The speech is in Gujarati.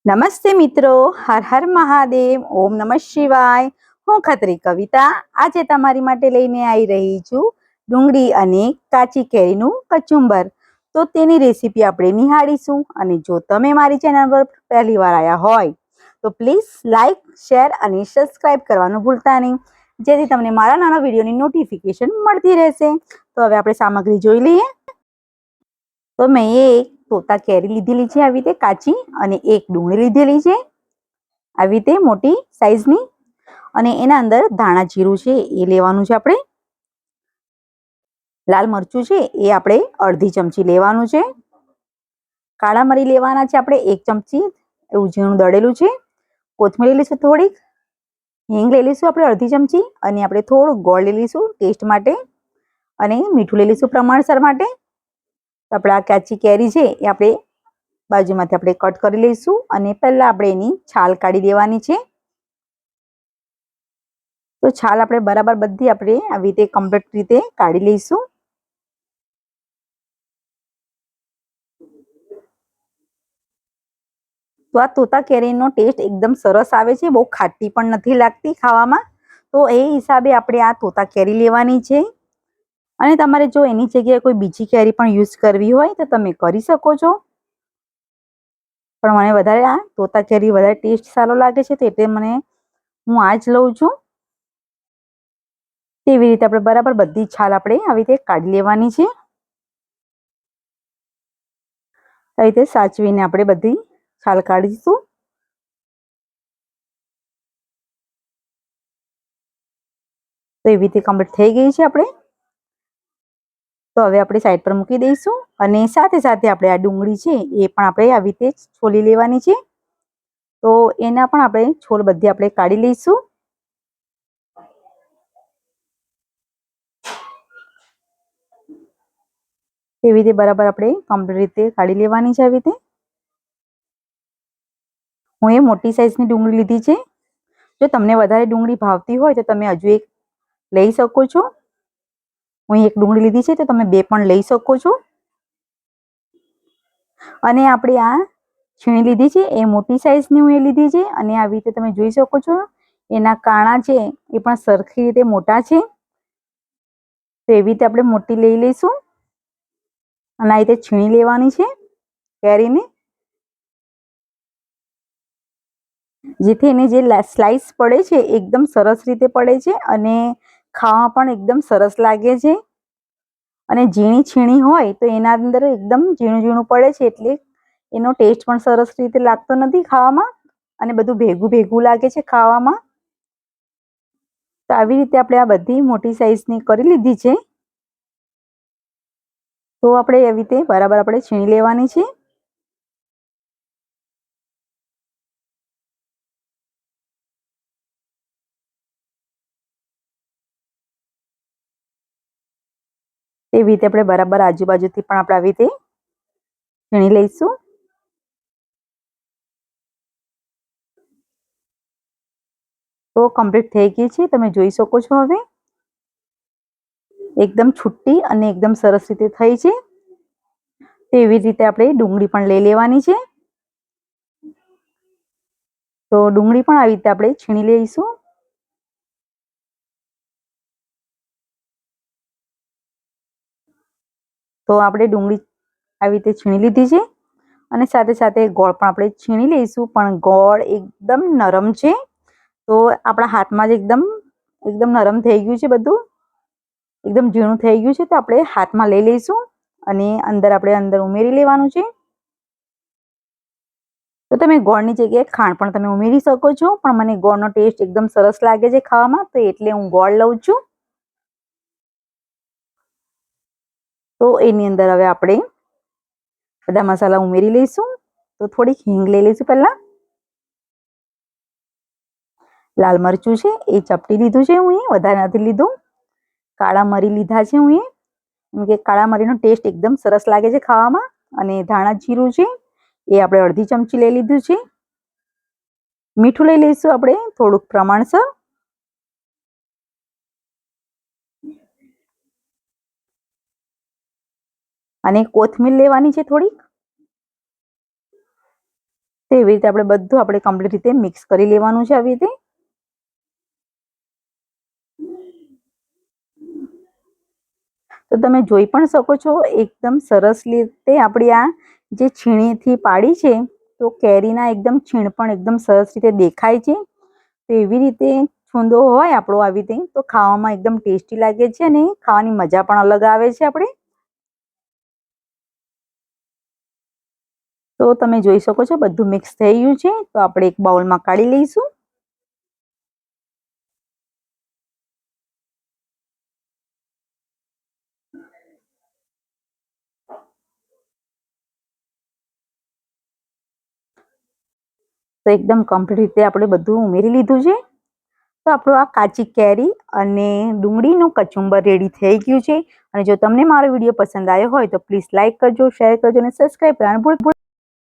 નમસ્તે મિત્રો, હર હર મહાદેવ, ઓમ નમઃ શિવાય. હું ખત્રી કવિતા આજે તમારી માટે લઈને આવી રહી છું ડુંગળી અને કાચી કેરીનું કચુંબર. તો તેની રેસીપી આપણે નિહાળીશું. અને જો તમે મારી ચેનલ પર પહેલી વાર આવ્યા હોય તો પ્લીઝ લાઈક, શેર અને સબસ્ક્રાઇબ કરવાનું ભૂલતા નહીં, જેથી તમને મારા નાના વિડીયોની નોટિફિકેશન મળતી રહેશે. તો હવે આપણે સામગ્રી જોઈ લઈએ. તો મેં એક તોતા કેરી લીધેલી છે આવી રીતે કાચી, અને એક ડુંગળી લીધેલી છે આવી રીતે મોટી સાઈઝની, અને એના અંદર ધાણા જીરું છે એ લેવાનું છે આપણે. લાલ મરચું છે એ આપણે અડધી ચમચી લેવાનું છે. કાળા મરી લેવાના છે આપણે 1 ચમચી એવું ઝીણું દળેલું છે. કોથમીર લઈશું થોડીક, હિંગ લઈ લઈશું આપણે અડધી ચમચી, અને આપણે થોડું ગોળ લઈ લઈશું ટેસ્ટ માટે, અને મીઠું લઈ લઈશું પ્રમાણસર માટે. તો આપણે આ કાચી કેરી છે એ આપણે બાજુમાંથી આપણે કટ કરી લઈશું, અને પહેલા આપણે એની છાલ કાઢી દેવાની છે. તો છાલ આપણે બરાબર બધી આપણે આવી રીતે કમ્પ્લીટ રીતે કાઢી લઈશું. તો આ તોતા કેરીનો ટેસ્ટ એકદમ સરસ આવે છે, બહુ ખાટી પણ નથી લાગતી ખાવામાં. તો એ હિસાબે આપણે આ તોતા કેરી લેવાની છે. અને તમારે જો એની જગ્યાએ કોઈ બીજી કેરી પણ યુઝ કરવી હોય તો તમે કરી શકો છો. પણ મને વધારે આ તોતા કેરી વધારે ટેસ્ટ સારો લાગે છે, તો એટલે હું આ જ લઉં છું. તેવી રીતે આપણે બરાબર બધી છાલ આપણે આવી રીતે કાઢી લેવાની છે. આવી રીતે સાચવીને આપણે બધી છાલ કાઢીશું. તો એવી રીતે કમ્પ્લીટ થઈ ગઈ છે આપણે. તો હવે આપણે સાઈડ પર મૂકી દઈશું, અને સાથે સાથે આપણે આ ડુંગળી છે એ પણ આપણે આવી રીતે છોલી લેવાની છે. તો એના પણ આપણે છોલ બધી આપણે કાઢી લઈશું. એવી રીતે બરાબર આપણે કમ્પ્લીટ રીતે કાઢી લેવાની છે આવી રીતે. હું એ મોટી સાઈઝની ડુંગળી લીધી છે. જો તમને વધારે ડુંગળી ભાવતી હોય તો તમે હજુ એક લઈ શકો છો. હું એક ડુંગળી લીધી છે, તો તમે 2 પણ લઈ શકો છો. અને આપણે આ છીણી લીધી છે એ મોટી સાઈઝની હું એ લીધી છે, અને આવી રીતે તમે જોઈ શકો છો એના કાણા છે એ પણ સરખી રીતે મોટા છે. તો એવી રીતે આપણે મોટી લઈ લઈશું, અને આ રીતે છીણી લેવાની છે કેરીને, જેથી એની જે સ્લાઈસ પડે છે એકદમ સરસ રીતે પડે છે, અને ખાવામાં પણ એકદમ સરસ લાગે છે. અને ઝીણી છીણી હોય તો એના અંદર એકદમ ઝીણું ઝીણું પડે છે, એટલે એનો ટેસ્ટ પણ સરસ રીતે લાગતો નથી ખાવામાં, અને બધું ભેગું ભેગું લાગે છે ખાવામાં. તો આવી રીતે આપણે આ બધી મોટી સાઈઝની કરી લીધી છે. તો આપણે એવી રીતે બરાબર આપણે છીણી લેવાની છે. એવી રીતે આપણે બરાબર આજુબાજુથી પણ આપણે આવી રીતે છીણી લઈશું. તો કમ્પ્લીટ થઈ ગઈ છે, તમે જોઈ શકો છો. હવે એકદમ છુટ્ટી અને એકદમ સરસ રીતે થઈ છે. તેવી રીતે આપણે ડુંગળી પણ લઈ લેવાની છે. તો ડુંગળી પણ આવી રીતે આપણે છીણી લઈશું. તો આપણે ડુંગળી આવી રીતે છીણી લીધી છે, અને સાથે સાથે ગોળ પણ આપણે છીણી લઈશું. પણ ગોળ એકદમ નરમ છે, તો આપણા હાથમાં જ એકદમ એકદમ નરમ થઈ ગયું છે, બધું એકદમ ઝીણું થઈ ગયું છે. તો આપણે હાથમાં લઈ લઈશું, અને આપણે અંદર ઉમેરી લેવાનું છે. તો તમે ગોળની જગ્યાએ ખાંડ પણ તમે ઉમેરી શકો છો, પણ મને ગોળનો ટેસ્ટ એકદમ સરસ લાગે છે ખાવામાં, તો એટલે હું ગોળ લઉં છું. તો એની અંદર હવે આપણે બધા મસાલા ઉમેરી લઈશું. તો થોડીક હિંગ લઈ લઈશું. પહેલા લાલ મરચું છે એ ચપટી લીધું છે, હું વધારે નથી લીધું. કાળા મરી લીધા છે હું કેમ કે કાળા મરીનો ટેસ્ટ એકદમ સરસ લાગે છે ખાવામાં. અને ધાણા જીરું છે એ આપણે અડધી ચમચી લઈ લીધું છે. મીઠું લઈ લઈશું આપણે થોડુંક પ્રમાણસર. અને કોથમીર લેવાની છે થોડીક. તો એવી રીતે આપણે બધું આપણે કમ્પ્લીટ રીતે મિક્સ કરી લેવાનું છે આવી રીતે. તો તમે જોઈ પણ શકો છો એકદમ સરસ રીતે આપણી આ જે છીણીથી પાડી છે તો કેરીના એકદમ છીણ પણ એકદમ સરસ રીતે દેખાય છે. તો એવી રીતે છૂંદો હોય આપણો આવી રીતે તો ખાવામાં એકદમ ટેસ્ટી લાગે છે અને ખાવાની મજા પણ અલગ આવે છે આપણે. તો તમે જોઈ શકો છો બધું મિક્સ થઈ ગયું છે તો આપણે એક બાઉલમાં કાઢી લઈશું. તો એકદમ કમ્પ્લીટ રીતે આપણે બધું ઉમેરી લીધું છે. તો આપણું આ કાચી કેરી અને ડુંગળીનું કચુંબર રેડી થઈ ગયું છે. અને જો તમને મારો વિડીયો પસંદ આવ્યો હોય તો પ્લીઝ લાઇક કરજો, શેર કરજો અને સબસ્ક્રાઈબ કરવાનું ભૂલતા નહીં.